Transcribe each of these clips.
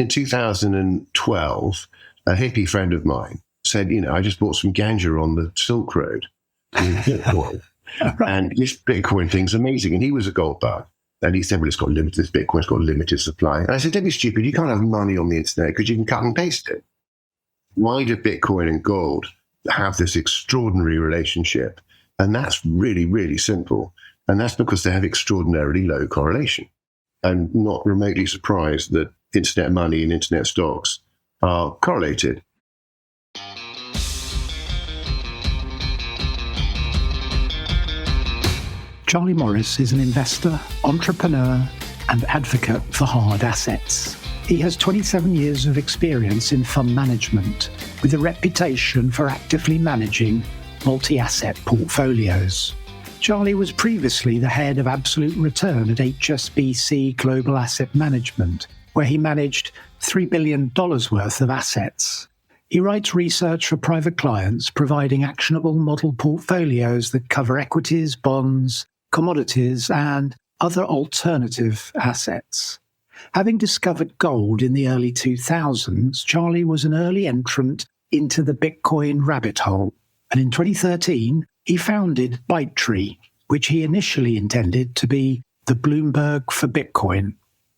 In 2012, a hippie friend of mine said, I just bought some ganja on the Silk Road in Bitcoin. And this Bitcoin thing's amazing. And he was a gold bug. And he said, well, this Bitcoin's got limited supply. And I said, don't be stupid. You can't have money on the internet because you can cut and paste it. Why do Bitcoin and gold have this extraordinary relationship? And that's really, really simple. And that's because they have extraordinarily low correlation. I'm not remotely surprised that internet money and internet stocks are correlated. Charlie Morris is an investor, entrepreneur, and advocate for hard assets. He has 27 years of experience in fund management, with a reputation for actively managing multi-asset portfolios. Charlie was previously the head of absolute return at HSBC Global Asset Management, where he managed $3 billion worth of assets. He writes research for private clients, providing actionable model portfolios that cover equities, bonds, commodities, and other alternative assets. Having discovered gold in the early 2000s, Charlie was an early entrant into the Bitcoin rabbit hole. And in 2013, he founded ByteTree, which he initially intended to be the Bloomberg for Bitcoin.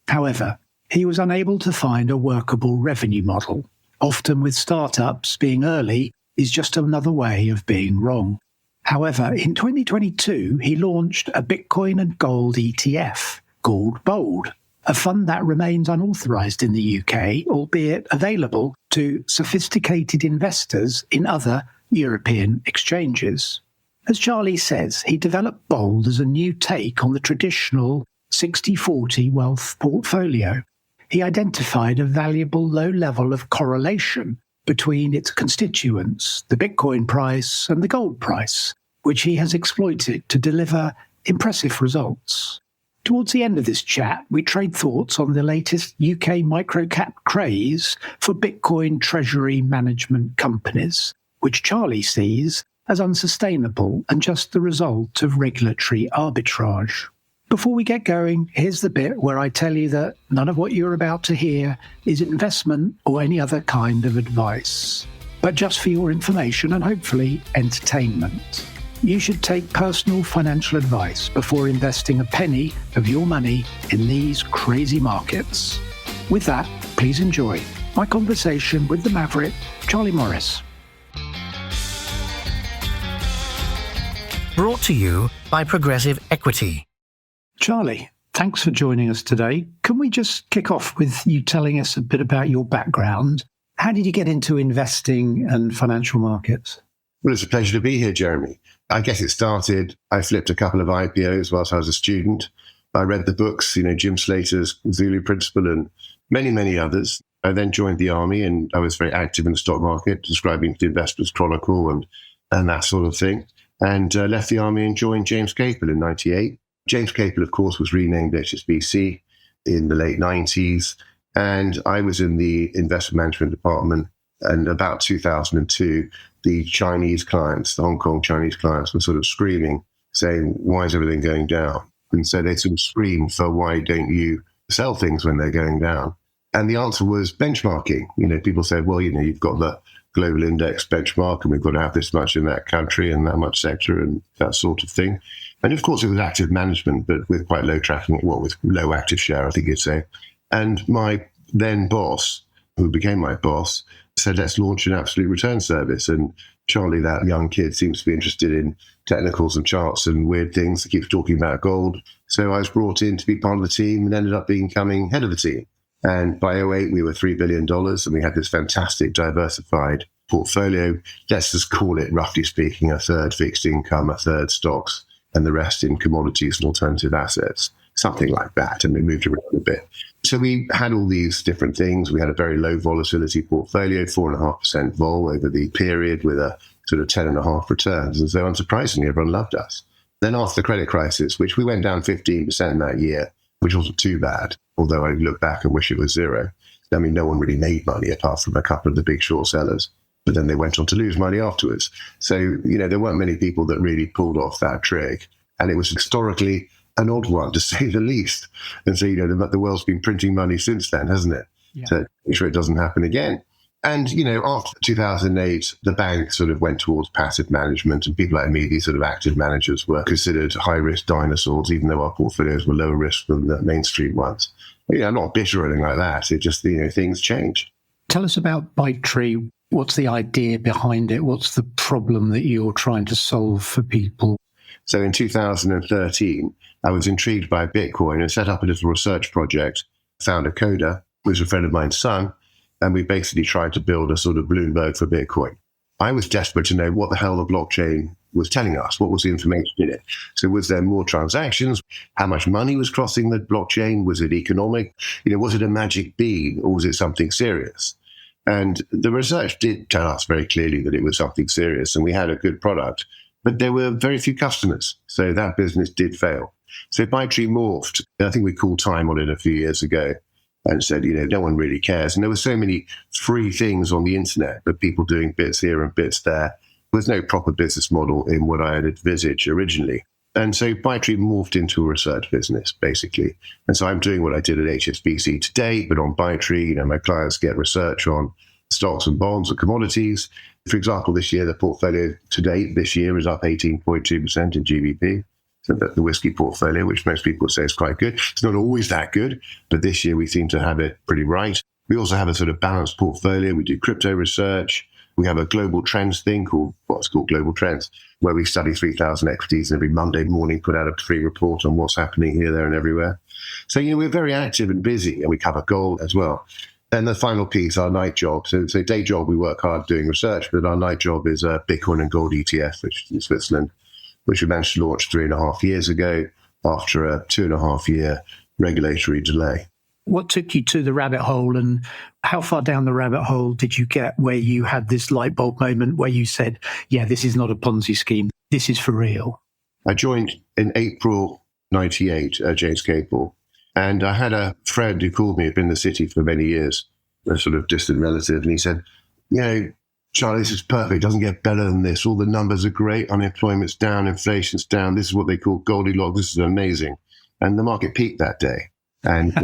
However, he was unable to find a workable revenue model. Often with startups, being early is just another way of being wrong. However, in 2022, he launched a Bitcoin and gold ETF called Bold, a fund that remains unauthorized in the UK, albeit available to sophisticated investors in other European exchanges. As Charlie says, he developed Bold as a new take on the traditional 60-40 wealth portfolio. He identified a valuable low level of correlation between its constituents, the Bitcoin price and the gold price, which he has exploited to deliver impressive results. Towards the end of this chat, we trade thoughts on the latest UK microcap craze for Bitcoin treasury management companies, which Charlie sees as unsustainable and just the result of regulatory arbitrage. Before we get going, here's the bit where I tell you that none of what you're about to hear is investment or any other kind of advice, but just for your information and hopefully entertainment. You should take personal financial advice before investing a penny of your money in these crazy markets. With that, please enjoy my conversation with the Maverick, Charlie Morris. Brought to you by Progressive Equity. Charlie, thanks for joining us today. Can we just kick off with you telling us a bit about your background? How did you get into investing and financial markets? Well, it's a pleasure to be here, Jeremy. I guess it started, I flipped a couple of IPOs whilst I was a student. I read the books, Jim Slater's Zulu Principle and many, many others. I then joined the army and I was very active in the stock market, describing the Investors Chronicle and that sort of thing. And left the army and joined James Capel in 98. James Capel, of course, was renamed HSBC in the late 90s. And I was in the investment management department. And about 2002, the Chinese clients, the Hong Kong Chinese clients, were sort of screaming, saying, why is everything going down? And so they sort of screamed for, why don't you sell things when they're going down? And the answer was benchmarking. People said, well, you've got the global index benchmark and we've got to have this much in that country and that much sector and that sort of thing. And of course, it was active management, but with quite low tracking, with low active share, I think you'd say. And my then boss, who became my boss, said, let's launch an absolute return service. And Charlie, that young kid, seems to be interested in technicals and charts and weird things. He keeps talking about gold. So I was brought in to be part of the team and ended up becoming head of the team. And by 2008, we were $3 billion and we had this fantastic diversified portfolio. Let's just call it, roughly speaking, a third fixed income, a third stocks, and the rest in commodities and alternative assets, something like that. And we moved around a bit. So we had all these different things. We had a very low volatility portfolio, 4.5% vol over the period with a sort of 10.5 returns. And so unsurprisingly, everyone loved us. Then after the credit crisis, which we went down 15% that year, which wasn't too bad, although I look back and wish it was zero. I mean, no one really made money apart from a couple of the big short sellers, but then they went on to lose money afterwards. So, there weren't many people that really pulled off that trick. And it was historically an odd one, to say the least. And so, the world's been printing money since then, hasn't it? to make sure it doesn't happen again. And, after 2008, the bank sort of went towards passive management, and people like me, these sort of active managers, were considered high-risk dinosaurs, even though our portfolios were lower risk than the mainstream ones. I'm not bitter or anything like that. It just, things change. Tell us about ByteTree. What's the idea behind it? What's the problem that you're trying to solve for people? So in 2013, I was intrigued by Bitcoin and set up a little research project, found a coder, who was a friend of mine's son, and we basically tried to build a sort of Bloomberg for Bitcoin. I was desperate to know what the hell the blockchain was telling us. What was the information in it? So was there more transactions? How much money was crossing the blockchain? Was it economic? Was it a magic bean, or was it something serious? And the research did tell us very clearly that it was something serious, and we had a good product, but there were very few customers. So that business did fail. So ByteTree morphed. I think we called time on it a few years ago and said, no one really cares. And there were so many free things on the internet, but people doing bits here and bits there. There was no proper business model in what I had envisaged originally. And so ByteTree morphed into a research business, basically. And so I'm doing what I did at HSBC today, but on ByteTree, my clients get research on stocks and bonds and commodities. For example, this year, the portfolio to date this year is up 18.2% in GBP. So the whiskey portfolio, which most people would say is quite good. It's not always that good, but this year we seem to have it pretty right. We also have a sort of balanced portfolio. We do crypto research. We have a global trends thing called what's called Global Trends, where we study 3,000 equities and every Monday morning put out a free report on what's happening here, there, and everywhere. So, we're very active and busy, and we cover gold as well. Then the final piece, our night job. So day job, we work hard doing research, but our night job is a Bitcoin and gold ETF, which is in Switzerland, which we managed to launch 3.5 years ago after a 2.5-year regulatory delay. What took you to the rabbit hole, and how far down the rabbit hole did you get where you had this light bulb moment where you said, yeah, this is not a Ponzi scheme, this is for real? I joined in April 98 at James Capel, and I had a friend who called me, had been in the city for many years, a sort of distant relative, and he said, Charlie, this is perfect. It doesn't get better than this. All the numbers are great. Unemployment's down. Inflation's down. This is what they call Goldilocks. This is amazing. And the market peaked that day. And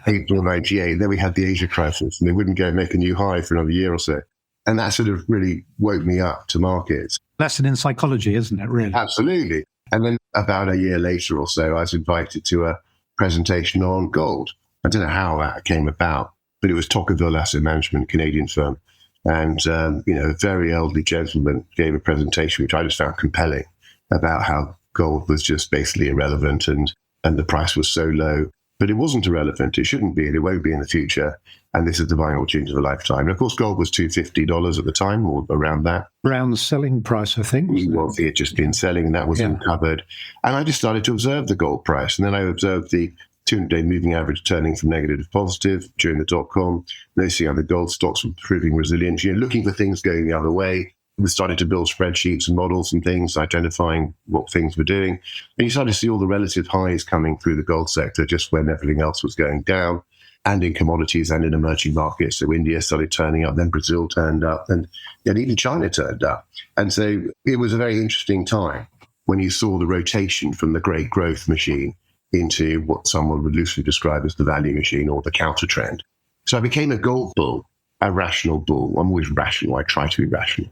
April 98, then we had the Asia crisis, and they wouldn't go make a new high for another year or so. And that sort of really woke me up to markets. Lesson in psychology, isn't it, really? Absolutely. And then about a year later or so, I was invited to a presentation on gold. I don't know how that came about, but it was Tocqueville Asset Management, Canadian firm. And, a very elderly gentleman gave a presentation, which I just found compelling, about how gold was just basically irrelevant and the price was so low. But it wasn't irrelevant. It shouldn't be, and it won't be in the future. And this is the buying opportunity of a lifetime. And of course, gold was $250 at the time, or around that. Around the selling price, I think. Well, it had just been selling, and that was uncovered. And I just started to observe the gold price. And then I observed the 200-day moving average turning from negative to positive during the dot-com, noticing how the gold stocks were proving resilient, looking for things going the other way. We started to build spreadsheets and models and things, identifying what things were doing. And you started to see all the relative highs coming through the gold sector just when everything else was going down, and in commodities and in emerging markets. So India started turning up, then Brazil turned up, and even China turned up. And so it was a very interesting time when you saw the rotation from the great growth machine into what someone would loosely describe as the value machine or the counter trend. So I became a gold bull, a rational bull. I'm always rational. I try to be rational.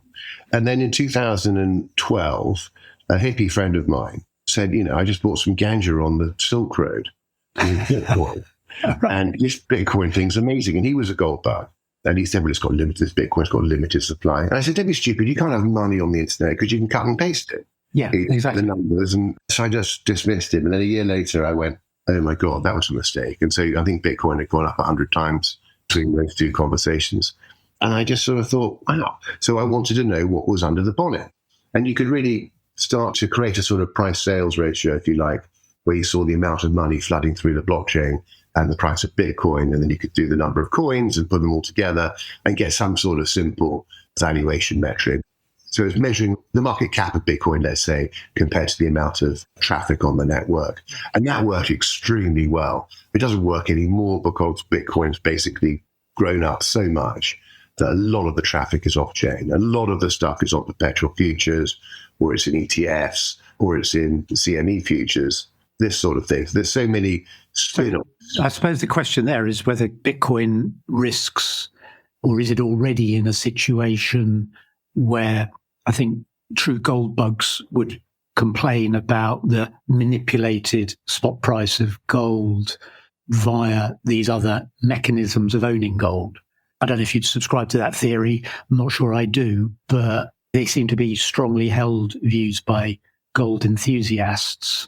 And then in 2012, a hippie friend of mine said, I just bought some ganja on the Silk Road in Bitcoin. And this Bitcoin thing's amazing. And he was a gold bug. And he said, well, this Bitcoin's got limited supply. And I said, don't be stupid. You can't have money on the internet because you can cut and paste it. Yeah, exactly. The numbers. And so I just dismissed him. And then a year later, I went, oh my God, that was a mistake. And so I think Bitcoin had gone up 100 times between those two conversations. And I just sort of thought, wow. So I wanted to know what was under the bonnet. And you could really start to create a sort of price sales ratio, if you like, where you saw the amount of money flooding through the blockchain and the price of Bitcoin. And then you could do the number of coins and put them all together and get some sort of simple valuation metric. So it's measuring the market cap of Bitcoin, let's say, compared to the amount of traffic on the network. And that worked extremely well. It doesn't work anymore because Bitcoin's basically grown up so much that a lot of the traffic is off-chain. A lot of the stuff is on perpetual futures, or it's in ETFs, or it's in CME futures, this sort of thing. So there's so many spin-off. I suppose the question there is whether Bitcoin risks, or is it already in a situation where I think true gold bugs would complain about the manipulated spot price of gold via these other mechanisms of owning gold. I don't know if you'd subscribe to that theory. I'm not sure I do, but they seem to be strongly held views by gold enthusiasts.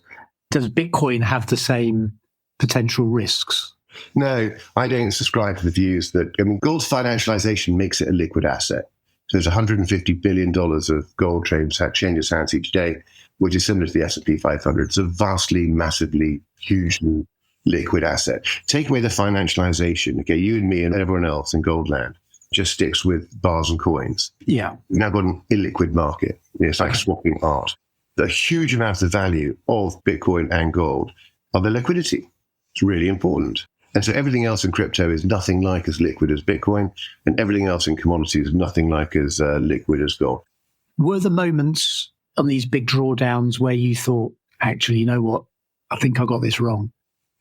Does Bitcoin have the same potential risks? No, I don't subscribe to the views that, gold's financialization makes it a liquid asset. So there's $150 billion of gold trades changes hands each day, which is similar to the S&P 500. It's a vastly, massively, hugely liquid asset. Take away the financialization, okay, you and me and everyone else in gold land just sticks with bars and coins. Yeah. We've now got an illiquid market. It's like swapping art. The huge amount of value of Bitcoin and gold are the liquidity. It's really important. And so everything else in crypto is nothing like as liquid as Bitcoin, and everything else in commodities is nothing like as liquid as gold. Were there moments on these big drawdowns where you thought, actually, you know what, I think I got this wrong?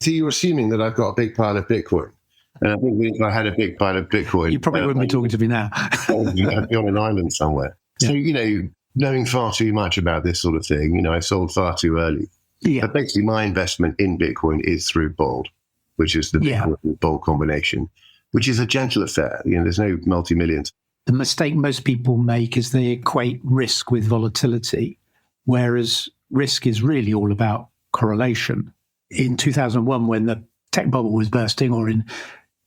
So you're assuming that I've got a big pile of Bitcoin. And I think if I had a big pile of Bitcoin... You probably wouldn't be talking to me now. I'd be on an island somewhere. Yeah. So, knowing far too much about this sort of thing, I sold far too early. Yeah. But basically, my investment in Bitcoin is through Bold, which is the Bitcoin Bold combination, which is a gentle affair. There's no multi-millions. The mistake most people make is they equate risk with volatility, whereas risk is really all about correlation. In 2001, when the tech bubble was bursting, or in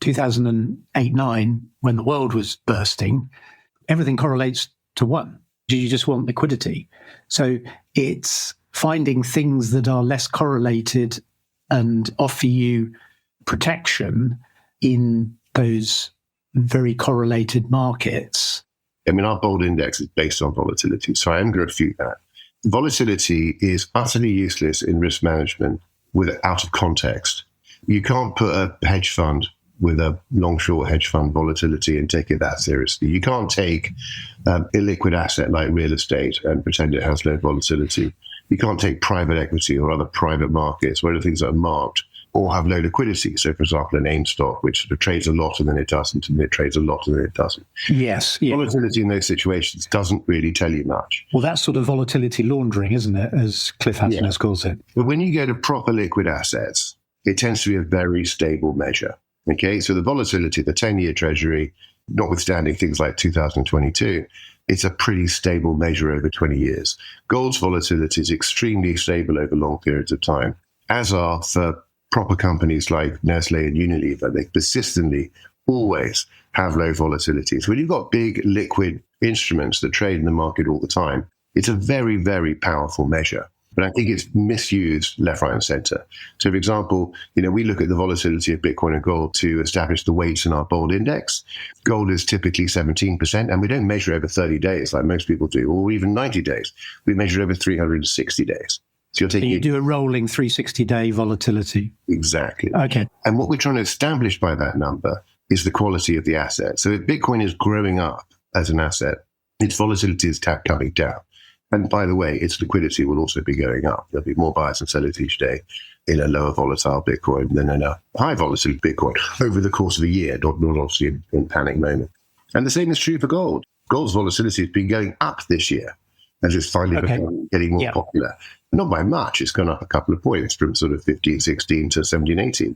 2008-9, when the world was bursting, everything correlates to one. You just want liquidity. So it's finding things that are less correlated and offer you protection in those very correlated markets. Our Bold index is based on volatility, so I am going to refute that. Volatility is utterly useless in risk management out of context. You can't put a hedge fund with a long-short hedge fund volatility and take it that seriously. You can't take illiquid asset like real estate and pretend it has no volatility. You can't take private equity or other private markets where the things are marked or have low liquidity. So, for example, an AIM stock, which sort of trades a lot and then it doesn't, and it trades a lot and then it doesn't. Yes. Yeah. Volatility in those situations doesn't really tell you much. Well, that's sort of volatility laundering, isn't it, as Cliff Hassner calls it? But when you go to proper liquid assets, it tends to be a very stable measure. Okay, so the volatility, the 10-year treasury, notwithstanding things like 2022, it's a pretty stable measure over 20 years. Gold's volatility is extremely stable over long periods of time, as are for proper companies like Nestle and Unilever. They persistently always have low volatility. So when you've got big liquid instruments that trade in the market all the time, it's a very, very powerful measure. But I think it's misused left, right, and center. So, for example, we look at the volatility of Bitcoin and gold to establish the weights in our Bold index. Gold is typically 17%, and we don't measure over 30 days like most people do, or even 90 days. We measure over 360 days. So you do a rolling 360-day volatility. Exactly. Okay. And what we're trying to establish by that number is the quality of the asset. So if Bitcoin is growing up as an asset, its volatility is coming down. And by the way, its liquidity will also be going up. There'll be more buyers and sellers each day in a lower volatile Bitcoin than in a high volatility Bitcoin over the course of a year, not obviously in panic moment. And the same is true for gold. Gold's volatility has been going up this year as it's finally getting more popular. Not by much. It's gone up a couple of points from sort of 15, 16 to 17, 18.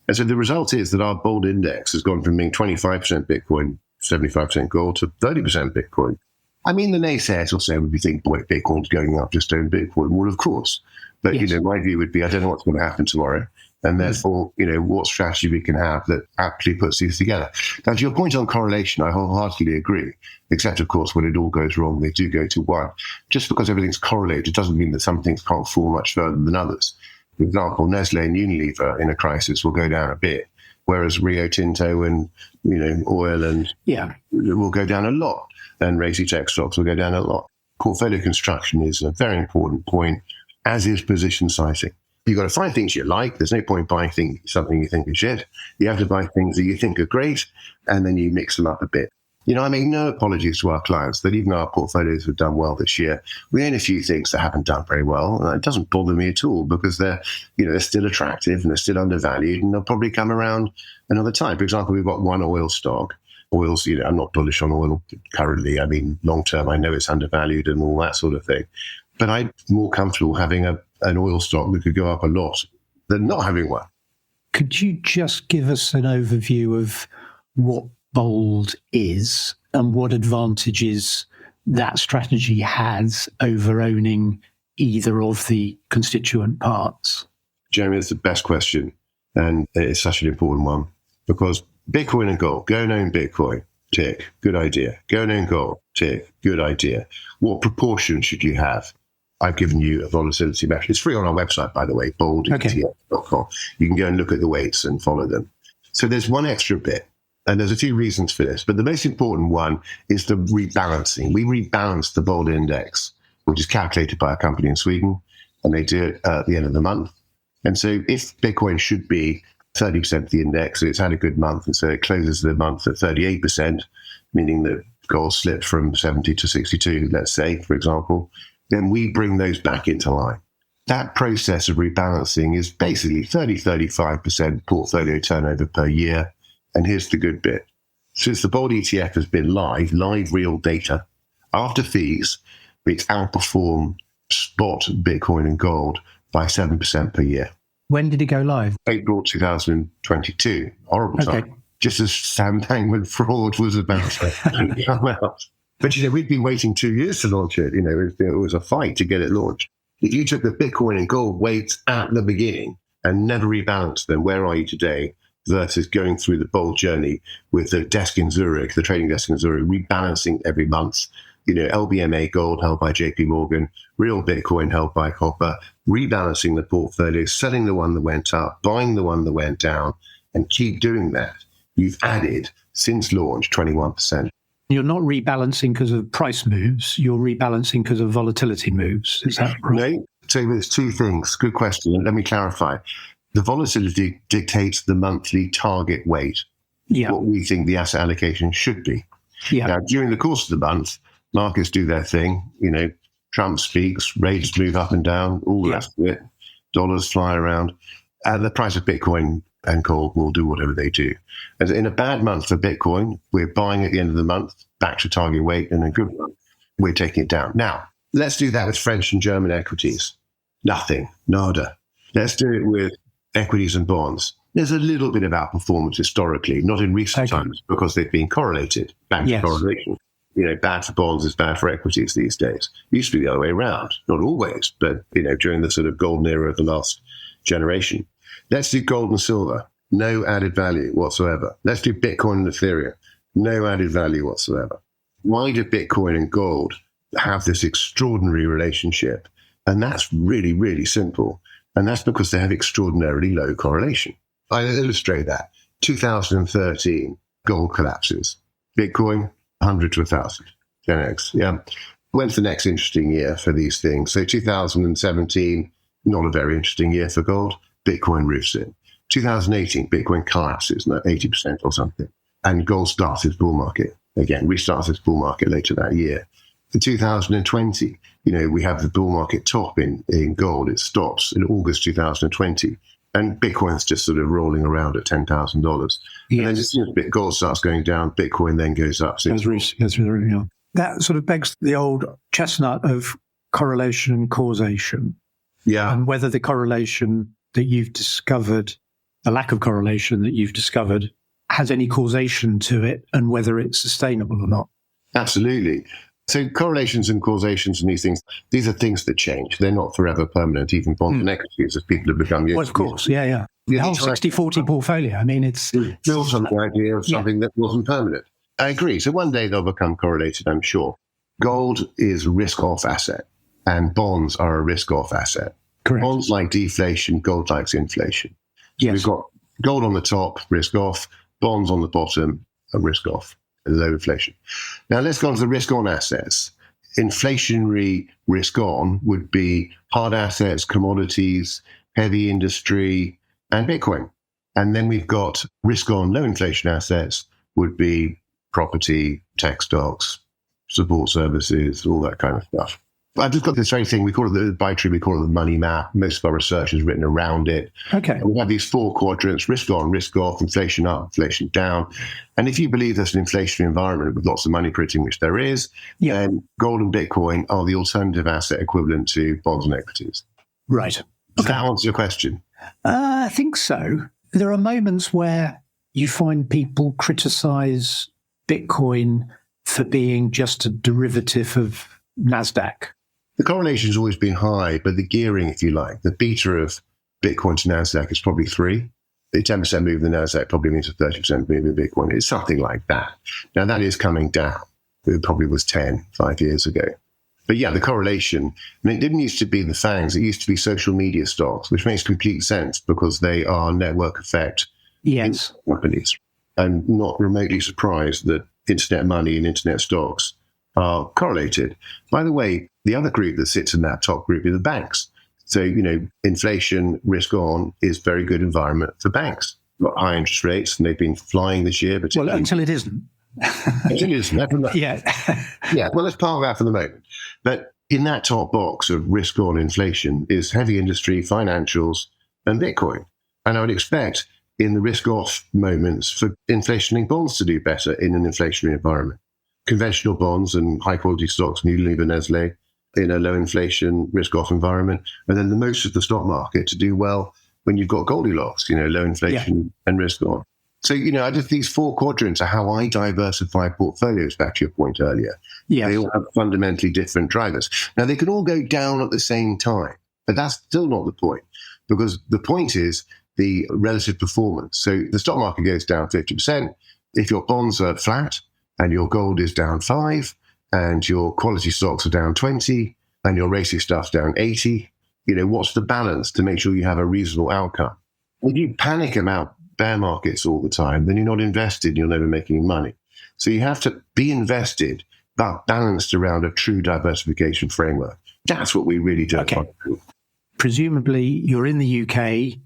And so the result is that our Bold index has gone from being 25% Bitcoin, 75% gold to 30% Bitcoin. The naysayers will say, would you think, boy, Bitcoin's going up, just own Bitcoin? Well, of course. But, my view would be, I don't know what's going to happen tomorrow. And therefore, what strategy we can have that aptly puts these together. Now, to your point on correlation, I wholeheartedly agree. Except, of course, when it all goes wrong, they do go to one. Just because everything's correlated doesn't mean that some things can't fall much further than others. For example, Nestle and Unilever in a crisis will go down a bit, whereas Rio Tinto and, oil and will go down a lot. And racy tech stocks will go down a lot. Portfolio construction is a very important point, as is position sizing. You've got to find things you like. There's no point buying something you think is shit. You have to buy things that you think are great, and then you mix them up a bit. I make no apologies to our clients that even our portfolios have done well this year. We own a few things that haven't done very well. It doesn't bother me at all because they're still attractive and they're still undervalued, and they'll probably come around another time. For example, we've got one oil stock. Oils, I'm not bullish on oil currently. I mean, long term, I know it's undervalued and all that sort of thing. But I'm more comfortable having an oil stock that could go up a lot than not having one. Could you just give us an overview of what Bold is and what advantages that strategy has over owning either of the constituent parts? Jeremy, that's the best question. And it's such an important one because Bitcoin and gold, go and own Bitcoin, tick, good idea. Go and own gold, tick, good idea. What proportion should you have? I've given you a volatility measure. It's free on our website, by the way, boldetf.com. You can go and look at the weights and follow them. So there's one extra bit. And there's a few reasons for this, but the most important one is the rebalancing. We rebalance the Bold Index, which is calculated by a company in Sweden, and they do it at the end of the month. And so if Bitcoin should be 30% of the index, so it's had a good month, and so it closes the month at 38%, meaning that gold slipped from 70 to 62, let's say, for example, then we bring those back into line. That process of rebalancing is basically 35% portfolio turnover per year. And here's the good bit. Since the Bold ETF has been live real data, after fees, it's outperformed spot Bitcoin and gold by 7% per year. When did it go live? April 2022. Horrible time. Just as Sam Bankman fraud was about to come out. But, we'd been waiting 2 years to launch it. It was a fight to get it launched. If you took the Bitcoin and gold weights at the beginning and never rebalanced them, where are you today? Versus going through the Bold journey with the desk in Zurich, the trading desk in Zurich, rebalancing every month. LBMA gold held by JP Morgan, real Bitcoin held by copper, rebalancing the portfolio, selling the one that went up, buying the one that went down, and keep doing that. You've added, since launch, 21%. You're not rebalancing because of price moves. You're rebalancing because of volatility moves. Is that right? No. So there's two things. Good question. Let me clarify. The volatility dictates the monthly target weight, what we think the asset allocation should be. Yeah. Now, during the course of the month, markets do their thing. Trump speaks, rates move up and down, all the rest of it. Dollars fly around. The price of Bitcoin and gold will do whatever they do. As in a bad month for Bitcoin, we're buying at the end of the month, back to target weight, and a good month, we're taking it down. Now, let's do that with French and German equities. Nothing, nada. Let's do it with equities and bonds. There's a little bit of outperformance historically, not in recent times, because they've been correlated. Back to correlation. Bad for bonds is bad for equities these days. It used to be the other way around. Not always, but, during the sort of golden era of the last generation. Let's do gold and silver. No added value whatsoever. Let's do Bitcoin and Ethereum. No added value whatsoever. Why do Bitcoin and gold have this extraordinary relationship? And that's really, really simple. And that's because they have extraordinarily low correlation. I illustrate that. 2013, gold collapses. Bitcoin, 100 to 1,000. 10x. Yeah. When's the next interesting year for these things? So 2017, not a very interesting year for gold. Bitcoin roofs in. 2018, Bitcoin collapses, 80% or something. And gold starts its bull market. Again, restarts its bull market later that year. In 2020, we have the bull market top in gold. It stops in August 2020. And Bitcoin's just sort of rolling around at $10,000. Yes. And then as soon as gold starts going down, Bitcoin then goes up. That sort of begs the old chestnut of correlation and causation. Yeah. And whether the correlation that you've discovered, the lack of correlation that you've discovered, has any causation to it and whether it's sustainable or not. Absolutely. So correlations and causations and these are things that change. They're not forever permanent, even bonds and equities, as people have become used to. Well, of course, yeah. The whole 60-40 portfolio, it's built on the idea of something that wasn't permanent. I agree. So one day they'll become correlated, I'm sure. Gold is a risk-off asset, and bonds are a risk-off asset. Correct. Bonds like deflation, gold likes inflation. So we've got gold on the top, risk-off, bonds on the bottom, a risk-off. Low inflation. Now let's go on to the risk-on assets. Inflationary risk-on would be hard assets, commodities, heavy industry, and Bitcoin. And then we've got risk-on low inflation assets would be property, tech stocks, support services, all that kind of stuff. I've just got this very thing, we call it the ByteTree, we call it the money map. Most of our research is written around it. Okay. And we have these 4 quadrants: risk on, risk off, inflation up, inflation down. And if you believe there's an inflationary environment with lots of money printing, which there is, then gold and Bitcoin are the alternative asset equivalent to bonds and equities. Right. Does that answer your question? I think so. There are moments where you find people criticize Bitcoin for being just a derivative of NASDAQ. The correlation has always been high, but the gearing, if you like, the beta of Bitcoin to NASDAQ is probably 3. The 10% move in the NASDAQ probably means a 30% move in Bitcoin. It's something like that. Now, that is coming down. It probably was 5 years ago. But yeah, the correlation, it didn't used to be the FANGs. It used to be social media stocks, which makes complete sense because they are network effect companies. I'm not remotely surprised that internet money and internet stocks are correlated. By the way, the other group that sits in that top group are the banks. So, inflation risk on is very good environment for banks. Got high interest rates, and they've been flying this year. Well, until it isn't. Until it isn't. Yeah, well, let's park that for the moment. But in that top box of risk on inflation is heavy industry, financials, and Bitcoin. And I would expect in the risk off moments for inflation-linked bonds to do better in an inflationary environment. Conventional bonds and high-quality stocks, Unilever, Nestle, in a low-inflation, risk-off environment. And then the most of the stock market to do well when you've got Goldilocks, low inflation and risk-on. So, I just, these 4 quadrants are how I diversify portfolios, back to your point earlier. Yes. They all have fundamentally different drivers. Now, they can all go down at the same time, but that's still not the point, because the point is the relative performance. So the stock market goes down 50%. If your bonds are flat, and your gold is down 5, and your quality stocks are down 20, and your racing stuff's down 80, what's the balance to make sure you have a reasonable outcome? If you panic about bear markets all the time, then you're not invested, you'll never make any money. So you have to be invested, but balanced around a true diversification framework. That's what we really do. Okay. Presumably, you're in the UK,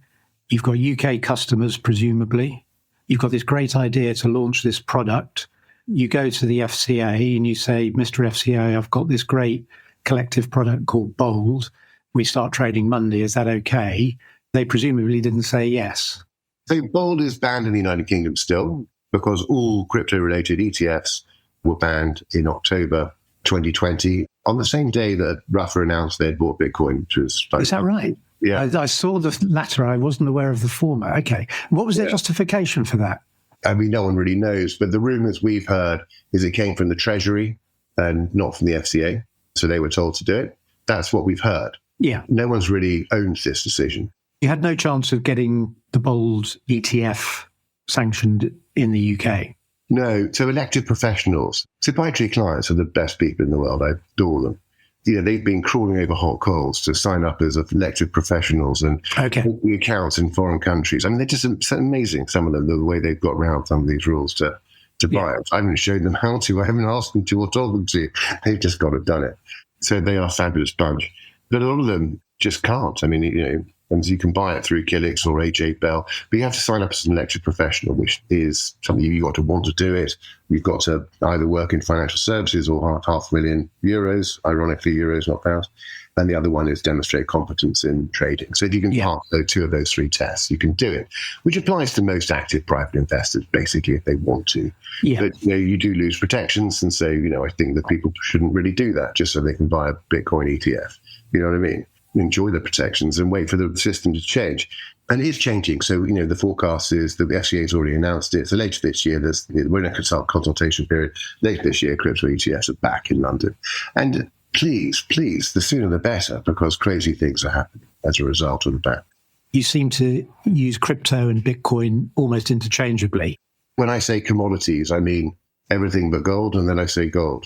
you've got UK customers, presumably. You've got this great idea to launch this product. You go to the FCA and you say, Mr. FCA, I've got this great collective product called Bold. We start trading Monday. Is that okay? They presumably didn't say yes. So Bold is banned in the United Kingdom still because all crypto-related ETFs were banned in October 2020 on the same day that Ruffer announced they'd bought Bitcoin, which was... Is that right? Yeah. I saw the latter. I wasn't aware of the former. Okay. What was their justification for that? I mean, no one really knows, but the rumours we've heard is it came from the Treasury and not from the FCA. So they were told to do it. That's what we've heard. Yeah. No one's really owned this decision. You had no chance of getting the Bold ETF sanctioned in the UK? No. So elected professionals. So ByteTree clients are the best people in the world. I adore them. They've been crawling over hot coals to sign up as elected professionals and opening accounts in foreign countries. I mean, they're just amazing, some of them, the way they've got around some of these rules to buy it. I haven't showed them how to. I haven't asked them to or told them to. They've just got it done it. So they are a fabulous bunch. But a lot of them just can't. I mean, and you can buy it through Kilix or AJ Bell, but you have to sign up as an elected professional, which is something you've got to want to do it. You've got to either work in financial services or €500,000, ironically euros, not pounds. And the other one is demonstrate competence in trading. So if you can pass two of those 3 tests, you can do it, which applies to most active private investors, basically, if they want to. Yeah. But you do lose protections. And so, I think that people shouldn't really do that just so they can buy a Bitcoin ETF. You know what I mean? Enjoy the protections and wait for the system to change. And it is changing. So, the forecast is that the FCA has already announced it. So later this year, we're in a consultation period. Later this year, crypto ETFs are back in London. And please, the sooner the better, because crazy things are happening as a result of the ban. You seem to use crypto and Bitcoin almost interchangeably. When I say commodities, I mean everything but gold, and then I say gold.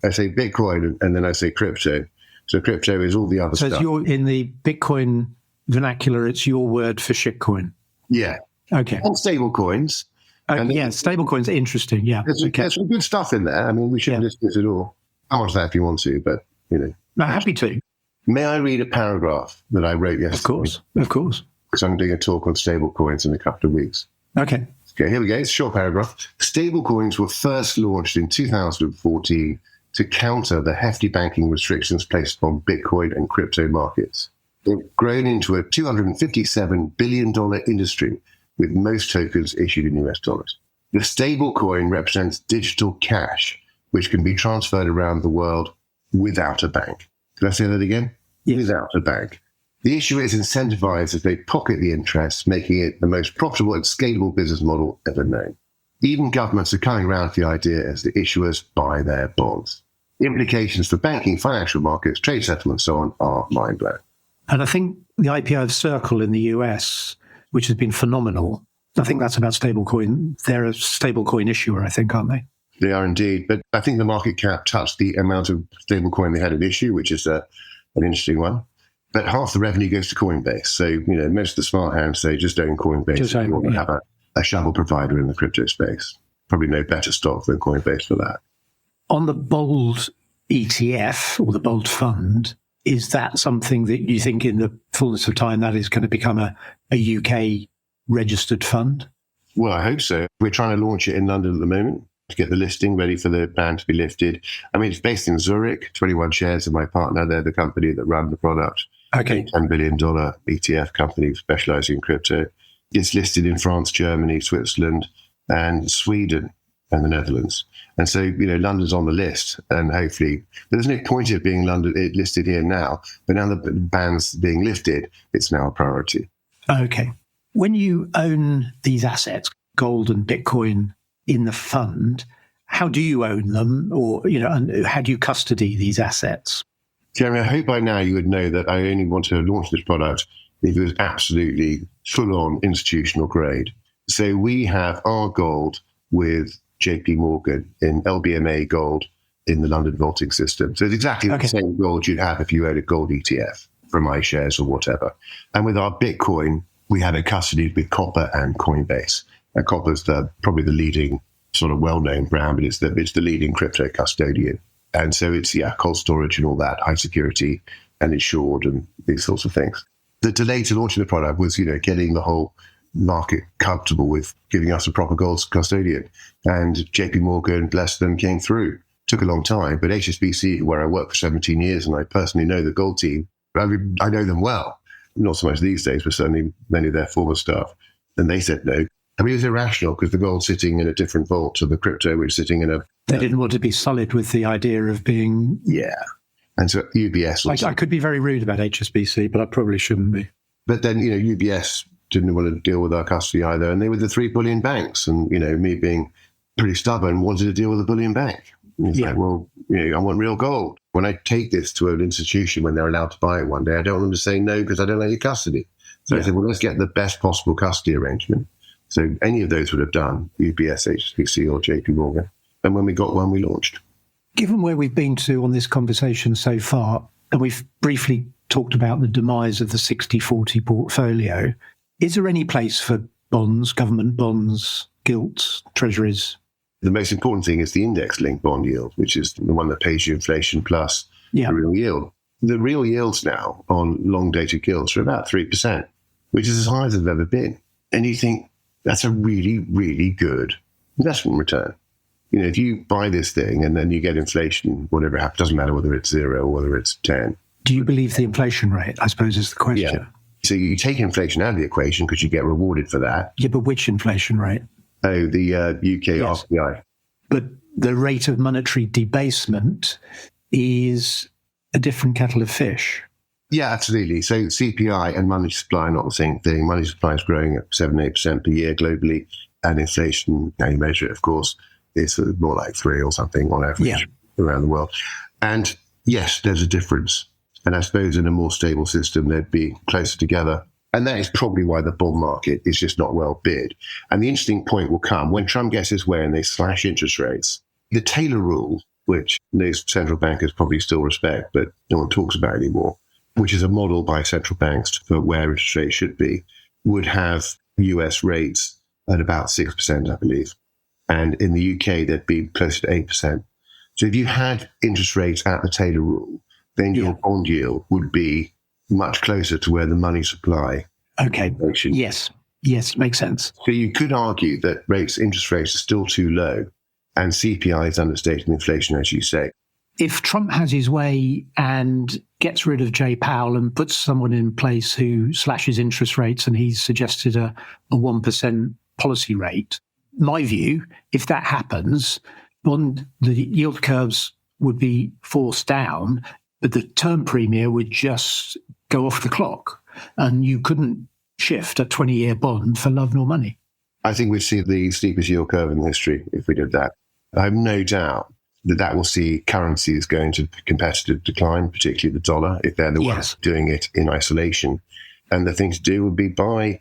I say Bitcoin, and then I say crypto. So crypto is all the other stuff. So in the Bitcoin vernacular, it's your word for shitcoin. Yeah. Okay. And stable coins. Stable coins are interesting. Yeah. There's some good stuff in there. I mean, we shouldn't dismiss it all. How much that if you want to, but, No, happy to. May I read a paragraph that I wrote yesterday? Of course. Because I'm doing a talk on stable coins in a couple of weeks. Okay. Okay, here we go. It's a short paragraph. Stablecoins were first launched in 2014 to counter the hefty banking restrictions placed on Bitcoin and crypto markets. They've grown into a $257 billion industry, with most tokens issued in US dollars. The stablecoin represents digital cash, which can be transferred around the world without a bank. Did I say that again? Yes. Without a bank. The issuer is incentivized as they pocket the interest, making it the most profitable and scalable business model ever known. Even governments are coming around to the idea as the issuers buy their bonds. The implications for banking, financial markets, trade settlement, and so on are mind-blowing. And I think the IPO of Circle in the US, which has been phenomenal, I think that's about stablecoin. They're a stablecoin issuer, I think, aren't they? They are indeed, but I think the market cap touched the amount of stablecoin they had at issue, which is an interesting one. But half the revenue goes to Coinbase. So, most of the smart hands say just own Coinbase if you want to have a shovel provider in the crypto space. Probably no better stock than Coinbase for that. On the Bold ETF or the Bold Fund, is that something that you think in the fullness of time that is going to become a UK registered fund? Well, I hope so. We're trying to launch it in London at the moment to get the listing ready for the ban to be lifted. I mean, it's based in Zurich, 21 shares of my partner. They're the company that run the product. Okay. $10 billion ETF company specializing in crypto. It's listed in France, Germany, Switzerland, and Sweden and the Netherlands. And so, London's on the list, and hopefully there's no point of being listed here now, but now the ban's being lifted, it's now a priority. Okay. When you own these assets, gold and Bitcoin in the fund, how do you own them, or, and how do you custody these assets? Jeremy, I hope by now you would know that I only want to launch this product if it was absolutely full-on institutional grade. So we have our gold with JP Morgan in LBMA gold in the London vaulting system. So it's exactly the same gold you'd have if you owned a gold ETF from iShares or whatever. And with our Bitcoin, we have it custodied with Copper and Coinbase. And Copper's probably the leading sort of well-known brand, but it's the leading crypto custodian. And so it's, cold storage and all that, high security and insured and these sorts of things. The delay to launching the product was, getting the whole market comfortable with giving us a proper gold custodian. And JP Morgan, bless them, came through. Took a long time, but HSBC, where I worked for 17 years, and I personally know the gold team, I know them well. Not so much these days, but certainly many of their former staff. And they said no. I mean, it was irrational because the gold's sitting in a different vault to the crypto, which is sitting in a... They didn't want to be sullied with the idea of being... Yeah. And so UBS... I could be very rude about HSBC, but I probably shouldn't be. But then, UBS didn't want to deal with our custody either. And they were the 3 bullion banks. And, me being pretty stubborn, wanted to deal with a bullion bank. And it's like, well, I want real gold. When I take this to an institution when they're allowed to buy it one day, I don't want them to say no because I don't like your custody. So I said, well, let's get the best possible custody arrangement. So any of those would have done, UBS, HSBC or JP Morgan. And when we got one, we launched. Given where we've been to on this conversation so far, and we've briefly talked about the demise of the 60-40 portfolio, is there any place for bonds, government bonds, gilts, treasuries? The most important thing is the index-linked bond yield, which is the one that pays you inflation plus the real yield. The real yields now on long-dated gilts are about 3%, which is as high as they've ever been. And you think, that's a really, really good investment return. If you buy this thing and then you get inflation, whatever happens, doesn't matter whether it's 0 or whether it's 10. Do you believe the inflation rate, I suppose, is the question? Yeah. So you take inflation out of the equation because you get rewarded for that. Yeah, but which inflation rate? Oh, the UK RPI. But the rate of monetary debasement is a different kettle of fish. Yeah, absolutely. So CPI and money supply are not the same thing. Money supply is growing at 7-8% per year globally. And inflation, how you measure it, of course, is more like 3 or something on average around the world. And yes, there's a difference. And I suppose in a more stable system, they'd be closer together. And that is probably why the bond market is just not well bid. And the interesting point will come when Trump gets his way and they slash interest rates. The Taylor rule, which those central bankers probably still respect, but no one talks about anymore, which is a model by central banks for where interest rates should be, would have US rates at about 6%, I believe. And in the UK, they'd be closer to 8%. So if you had interest rates at the Taylor rule, then your bond yield would be much closer to where the money supply. Okay. Yes. Yes, makes sense. So you could argue that interest rates are still too low, and CPI is understating inflation, as you say. If Trump has his way and gets rid of Jay Powell and puts someone in place who slashes interest rates, and he's suggested a 1% policy rate, my view, if that happens, the yield curves would be forced down, but the term premium would just go off the clock, and you couldn't shift a 20-year bond for love nor money. I think we'd see the steepest yield curve in history if we did that. I have no doubt that will see currencies go into competitive decline, particularly the dollar, if they're the ones doing it in isolation. And the thing to do would be buy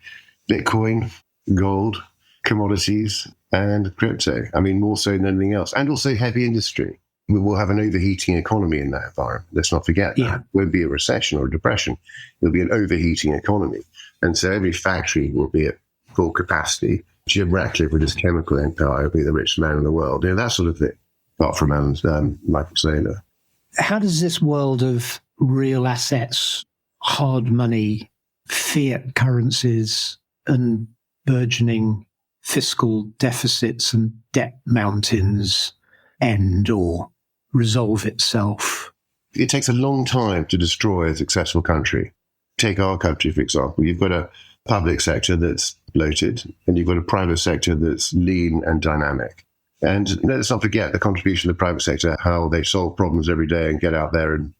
Bitcoin, gold, commodities, and crypto. I mean, more so than anything else. And also heavy industry. We will have an overheating economy in that environment. Let's not forget that. It won't be a recession or a depression. It'll be an overheating economy. And so every factory will be at full capacity. Jim Ratcliffe with his chemical empire will be the richest man in the world. That sort of thing. Apart from Michael Saylor. How does this world of real assets, hard money, fiat currencies, and burgeoning fiscal deficits and debt mountains end or resolve itself? It takes a long time to destroy a successful country. Take our country, for example. You've got a public sector that's bloated, and you've got a private sector that's lean and dynamic. And let's not forget the contribution of the private sector, how they solve problems every day and get out there and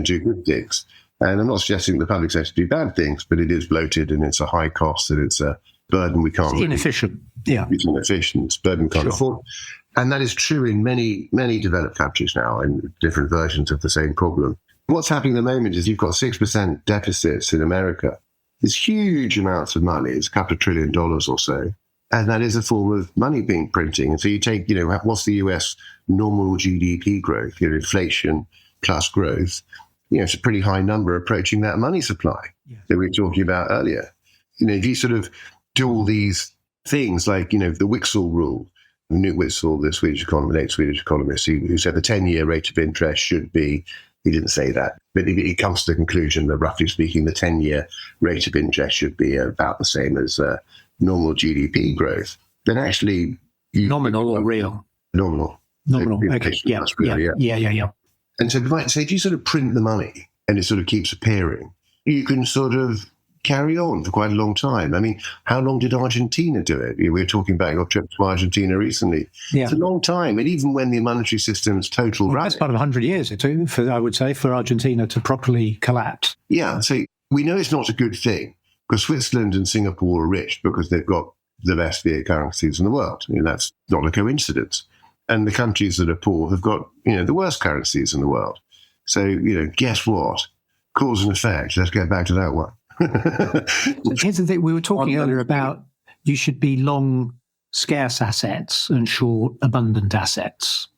do good things. And I'm not suggesting the public sector do bad things, but it is bloated and it's a high cost and it's a burden we can't... It's inefficient. It's inefficient. It's a burden we can't afford. And that is true in many, many developed countries now, and different versions of the same problem. What's happening at the moment is you've got 6% deficits in America. It's huge amounts of money. It's a couple of $1 trillion or so. And that is a form of money being printing. And so you take, what's the US normal GDP growth, inflation plus growth, it's a pretty high number approaching that money supply that we were talking about earlier. If you sort of do all these things like, the Wixell rule, Knut Wixell, the Swedish economist, late Swedish economist, who said the 10-year rate of interest should be, he didn't say that, but he comes to the conclusion that roughly speaking, the 10-year rate of interest should be about the same as normal GDP growth, then actually... Nominal or real? Nominal. Okay, yeah. And so if you sort of print the money and it sort of keeps appearing, you can sort of carry on for quite a long time. I mean, how long did Argentina do it? We were talking about your trip to Argentina recently. Yeah. It's a long time. And even when the monetary system's total... That's part of 100 years, I would say, for Argentina to properly collapse. Yeah, so we know it's not a good thing. Because Switzerland and Singapore are rich because they've got the best fiat currencies in the world. That's not a coincidence. And the countries that are poor have got, the worst currencies in the world. So, guess what? Cause and effect. Let's get back to that one. Here's the thing. We were talking earlier about you should be long scarce assets and short abundant assets.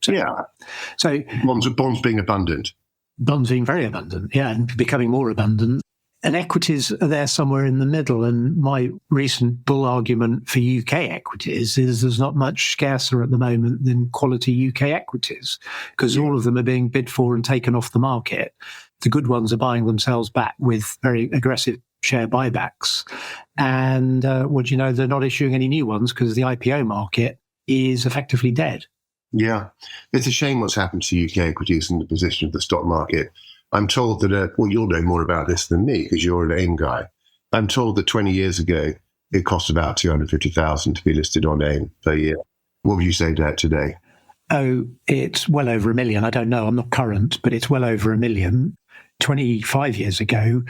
So bonds being abundant. Bonds being very abundant, and becoming more abundant. And equities are there somewhere in the middle. And my recent bull argument for UK equities is there's not much scarcer at the moment than quality UK equities, because all of them are being bid for and taken off the market. The good ones are buying themselves back with very aggressive share buybacks. And they're not issuing any new ones because the IPO market is effectively dead. Yeah. It's a shame what's happened to UK equities and the position of the stock market. I'm told that, you'll know more about this than me because you're an AIM guy. I'm told that 20 years ago, it cost about $250,000 to be listed on AIM per year. What would you say to that today? Oh, it's well over $1 million. I don't know. I'm not current, but it's well over $1 million. 25 years ago,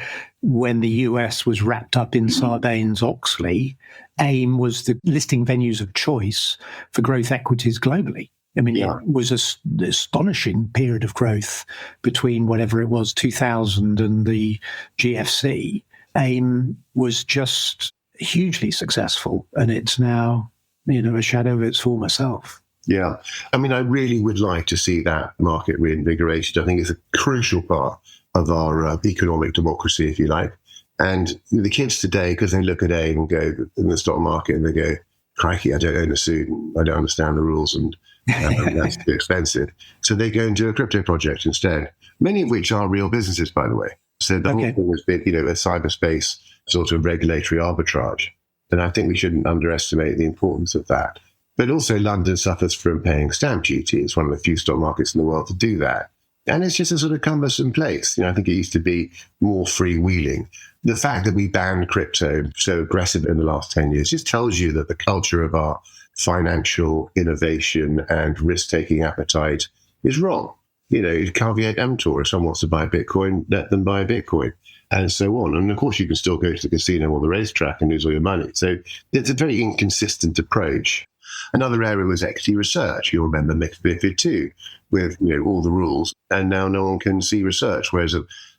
when the US was wrapped up in Sarbanes-Oxley, AIM was the listing venues of choice for growth equities globally. I mean, It was an astonishing period of growth between whatever it was, 2000 and the GFC. AIM was just hugely successful, and it's now, a shadow of its former self. Yeah. I mean, I really would like to see that market reinvigorated. I think it's a crucial part of our economic democracy, if you like. And the kids today, because they look at AIM and go in the stock market and they go, crikey, I don't own a suit, and I don't understand the rules, and that's too expensive. So they go and do a crypto project instead, many of which are real businesses, by the way. So the whole thing has been, a cyberspace sort of regulatory arbitrage. And I think we shouldn't underestimate the importance of that. But also London suffers from paying stamp duty. It's one of the few stock markets in the world to do that. And it's just a sort of cumbersome place. I think it used to be more freewheeling. The fact that we banned crypto so aggressive in the last 10 years just tells you that the culture of our financial innovation and risk-taking appetite is wrong. Caveat emptor. If someone wants to buy Bitcoin, let them buy Bitcoin, and so on. And of course, you can still go to the casino or the racetrack and lose all your money. So it's a very inconsistent approach. Another area was equity research. You'll remember MiFID II with all the rules, and now no one can see research. Whereas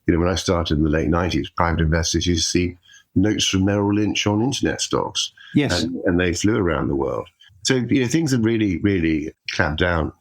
when I started in the late 90s, private investors used to see notes from Merrill Lynch on internet stocks. Yes, and they flew around the world. So things have really, really clamped down,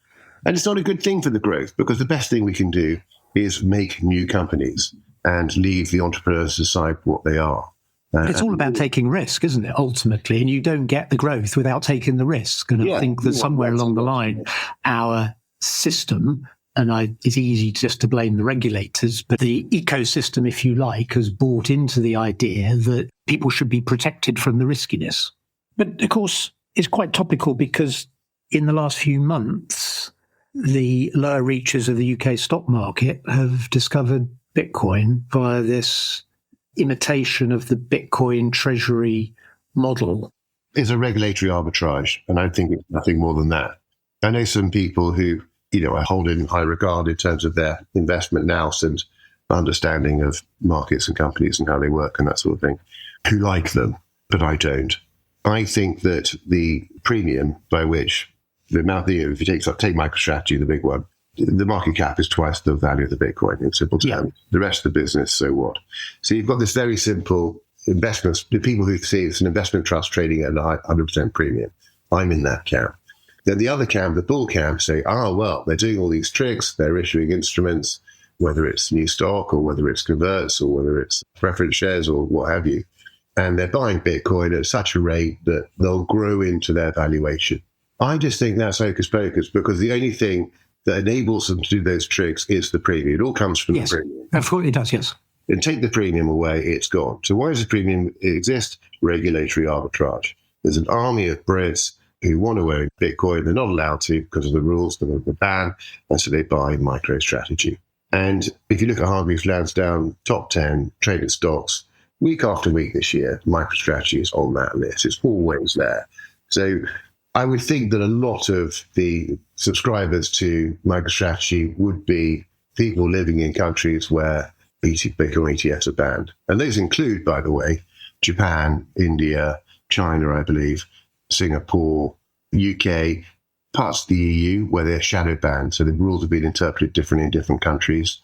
and it's not a good thing for the growth, because the best thing we can do is make new companies and leave the entrepreneurs to decide what they are. It's all about taking risk, isn't it, ultimately? And you don't get the growth without taking the risk. And I think that somewhere along the line, our system, and it's easy just to blame the regulators, but the ecosystem, if you like, has bought into the idea that people should be protected from the riskiness. But of course, it's quite topical because in the last few months, the lower reaches of the UK stock market have discovered Bitcoin via this imitation of the Bitcoin treasury model. It's a regulatory arbitrage, and I think it's nothing more than that. I know some people who, I hold in high regard in terms of their investment nous and understanding of markets and companies and how they work and that sort of thing, who like them, but I don't. I think that the premium by which the amount, if you take MicroStrategy, the big one, the market cap is twice the value of the Bitcoin in simple terms. Yeah. The rest of the business, so what? So you've got this very simple investments. The people who see it's an investment trust trading at a 100% premium. I'm in that camp. Then the other camp, the bull camp, say, they're doing all these tricks. They're issuing instruments, whether it's new stock or whether it's converts or whether it's preference shares or what have you. And they're buying Bitcoin at such a rate that they'll grow into their valuation. I just think that's hocus pocus, because the only thing that enables them to do those tricks is the premium. It all comes from the premium. Of course it does, yes. And take the premium away, it's gone. So why does the premium exist? Regulatory arbitrage. There's an army of Brits who want to own Bitcoin. They're not allowed to because of the rules, the ban, and so they buy MicroStrategy. And if you look at Hargreaves Lansdown top 10 traded stocks, week after week this year, MicroStrategy is on that list. It's always there. So I would think that a lot of the subscribers to MicroStrategy would be people living in countries where Bitcoin ETFs are banned. And those include, by the way, Japan, India, China, I believe, Singapore, UK, parts of the EU where they're shadow banned. So the rules have been interpreted differently in different countries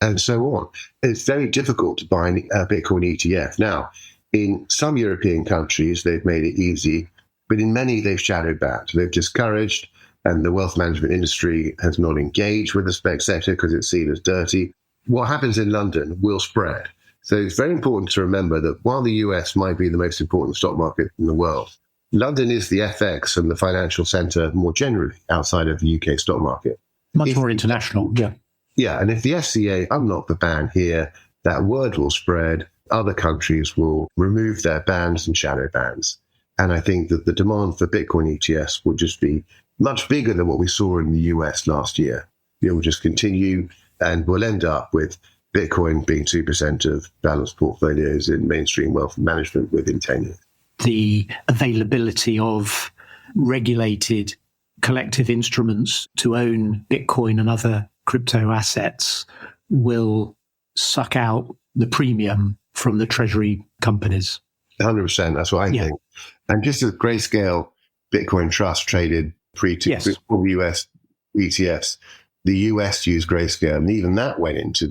and so on. It's very difficult to buy a Bitcoin ETF. Now, in some European countries, they've made it easy, but in many, they've shadow banned. They've discouraged, and the wealth management industry has not engaged with the spec sector because it's seen as dirty. What happens in London will spread. So it's very important to remember that while the US might be the most important stock market in the world, London is the FX and the financial centre more generally outside of the UK stock market. Much more international, yeah. Yeah, and if the FCA unlock the ban here, that word will spread. Other countries will remove their bans and shadow bans. And I think that the demand for Bitcoin ETFs will just be much bigger than what we saw in the US last year. It will just continue, and we'll end up with Bitcoin being 2% of balanced portfolios in mainstream wealth management within 10 years. The availability of regulated collective instruments to own Bitcoin and other crypto assets will suck out the premium from the treasury companies. 100%, that's what I think. And just as Grayscale Bitcoin Trust traded before US ETFs, the US used Grayscale, and even that went into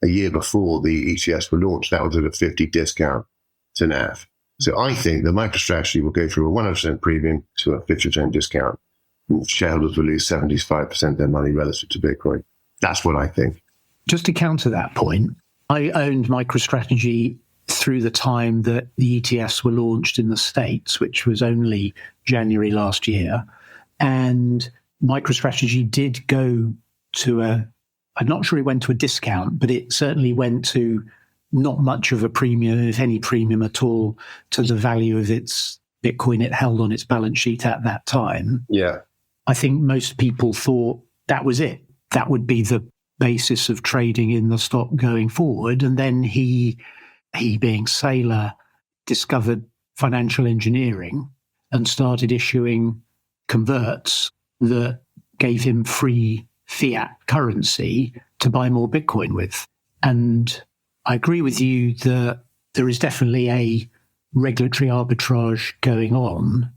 a year before the ETFs were launched. That was at a 50 discount to NAV. So I think the MicroStrategy will go through a 100% premium to a 50% discount. And shareholders will lose 75% of their money relative to Bitcoin. That's what I think. Just to counter that point, I owned MicroStrategy through the time that the ETFs were launched in the States, which was only January last year. And MicroStrategy did go to I'm not sure it went to a discount, but it certainly went to not much of a premium, if any premium at all, to the value of its Bitcoin it held on its balance sheet at that time. Yeah. I think most people thought that was it. That would be the basis of trading in the stock going forward. And then he being Saylor, discovered financial engineering and started issuing converts that gave him free fiat currency to buy more Bitcoin with. And I agree with you that there is definitely a regulatory arbitrage going on,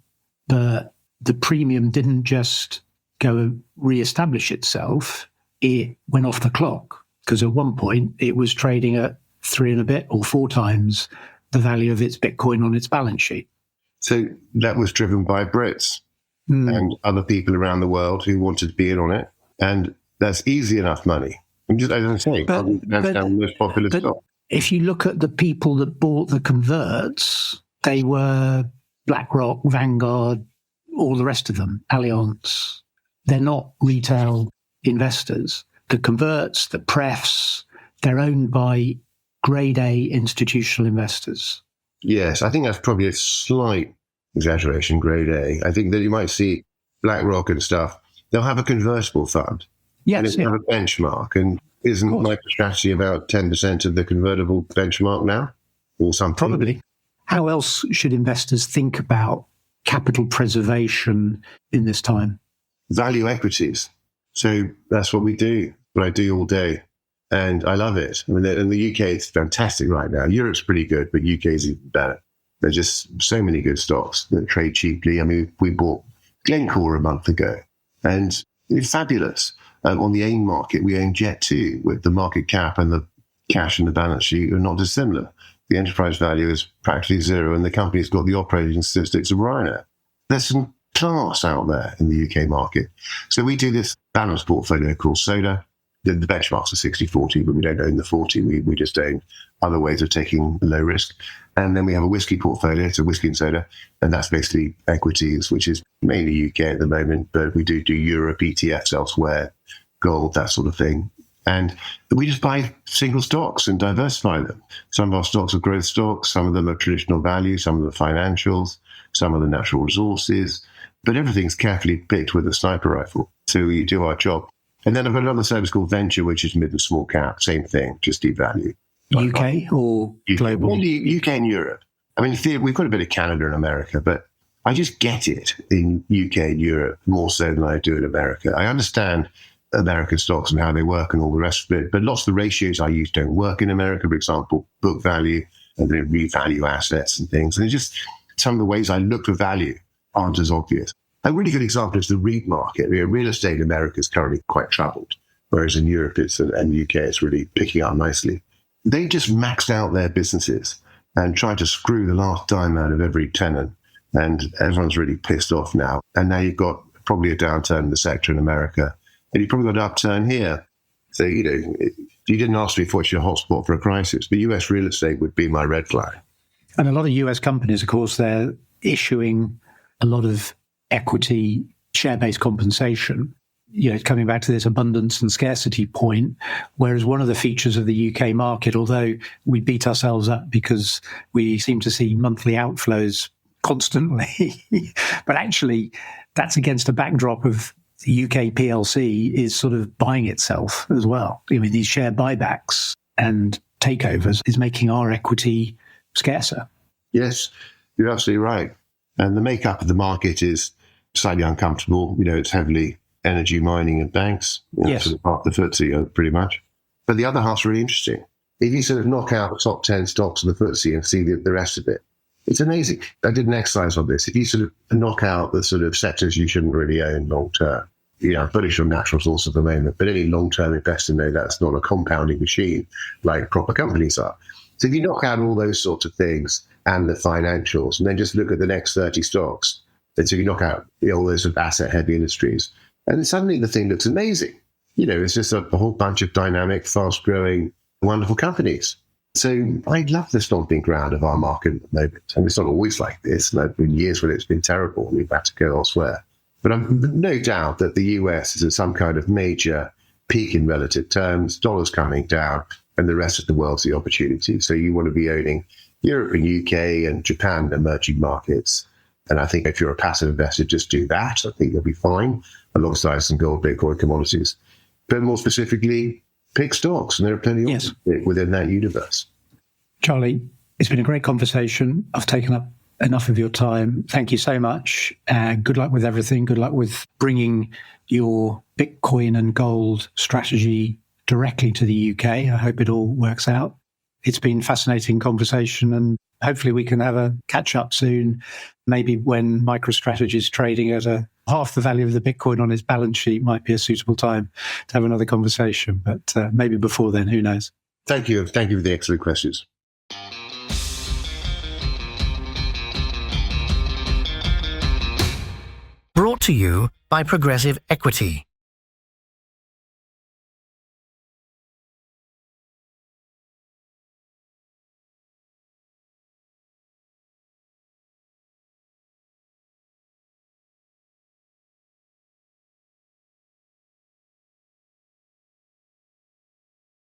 but the premium didn't just go re-establish itself. It went off the clock, because at one point it was trading at 3 and a bit or 4 times the value of its Bitcoin on its balance sheet. So that was driven by Brits and other people around the world who wanted to be in on it. And that's easy enough money. I'm just, as I say, down the most popular stock. If you look at the people that bought the converts, they were BlackRock, Vanguard, all the rest of them, Allianz. They're not retail investors. The converts, the prefs, they're owned by grade A institutional investors. Yes, I think that's probably a slight exaggeration, grade A. I think that you might see BlackRock and stuff, they'll have a convertible fund. Yes, and it'll have a benchmark. And isn't MicroStrategy about 10% of the convertible benchmark now? Or something? Probably. How else should investors think about capital preservation in this time? Value equities. So that's what we do, what I do all day. And I love it. I mean, in the UK, it's fantastic right now. Europe's pretty good, but UK is even better. There's just so many good stocks that trade cheaply. I mean, we bought Glencore a month ago, and it's fabulous. On the AIM market, we own Jet2, with the market cap and the cash in the balance sheet are not dissimilar. The enterprise value is practically zero, and the company's got the operating statistics of Ryanair. There's some class out there in the UK market. So we do this balanced portfolio called Soda. The benchmarks are 60-40, but we don't own the 40. We just own other ways of taking low risk. And then we have a whiskey portfolio, so whiskey and soda, and that's basically equities, which is mainly UK at the moment, but we do Europe, ETFs elsewhere, gold, that sort of thing. And we just buy single stocks and diversify them. Some of our stocks are growth stocks, some of them are traditional value, some of them are financials, some of the natural resources, but everything's carefully picked with a sniper rifle. So we do our job. And then I've got another service called Venture, which is mid and small cap, same thing, just deep value. UK or global? Mainly UK and Europe. I mean, we've got a bit of Canada and America, but I just get it in UK and Europe more so than I do in America. I understand American stocks and how they work and all the rest of it, but lots of the ratios I use don't work in America. For example, book value and then revalue assets and things. And it's just some of the ways I look for value aren't as obvious. A really good example is the REIT market. Real estate in America is currently quite troubled, whereas in Europe and the UK it's really picking up nicely. They just maxed out their businesses and tried to screw the last dime out of every tenant, and everyone's really pissed off now. And now you've got probably a downturn in the sector in America, and you've probably got an upturn here. So, you didn't ask me if it's your hotspot for a crisis, but US real estate would be my red flag. And a lot of US companies, of course, they're issuing a lot of equity share-based compensation, coming back to this abundance and scarcity point, whereas one of the features of the UK market, although we beat ourselves up because we seem to see monthly outflows constantly, but actually that's against a backdrop of the UK PLC is sort of buying itself as well. I mean, these share buybacks and takeovers is making our equity scarcer. Yes, you're absolutely right. And the makeup of the market is slightly uncomfortable. It's heavily energy, mining and banks. Yes. Sort of part of the FTSE, pretty much. But the other half's really interesting. If you sort of knock out the top 10 stocks of the FTSE and see the rest of it, it's amazing. I did an exercise on this. If you sort of knock out the sort of sectors you shouldn't really own long term, I'm bullish on natural resources at the moment, but any long-term investor know that's not a compounding machine like proper companies are. So if you knock out all those sorts of things and the financials, and then just look at the next 30 stocks, and so you knock out all those sort of asset-heavy industries, and then suddenly the thing looks amazing. It's just a whole bunch of dynamic, fast-growing, wonderful companies. So I love the stomping ground of our market at the moment. And it's not always like this. There have been years when it's been terrible and we've had to go elsewhere. But I've no doubt that the US is at some kind of major peak in relative terms, dollars coming down, and the rest of the world's the opportunity. So you want to be owning Europe and UK and Japan, emerging markets. And I think if you're a passive investor, just do that. I think you'll be fine alongside some gold, Bitcoin, commodities. But more specifically, pick stocks, and there are plenty of them within that universe. Charlie, it's been a great conversation. I've taken up enough of your time. Thank you so much. Good luck with everything. Good luck with bringing your Bitcoin and gold strategy directly to the UK. I hope it all works out. It's been a fascinating conversation, and hopefully we can have a catch up soon, maybe when MicroStrategy is trading at half the value of the Bitcoin on its balance sheet might be a suitable time to have another conversation. But maybe before then, who knows? Thank you. Thank you for the excellent questions. Brought to you by Progressive Equity.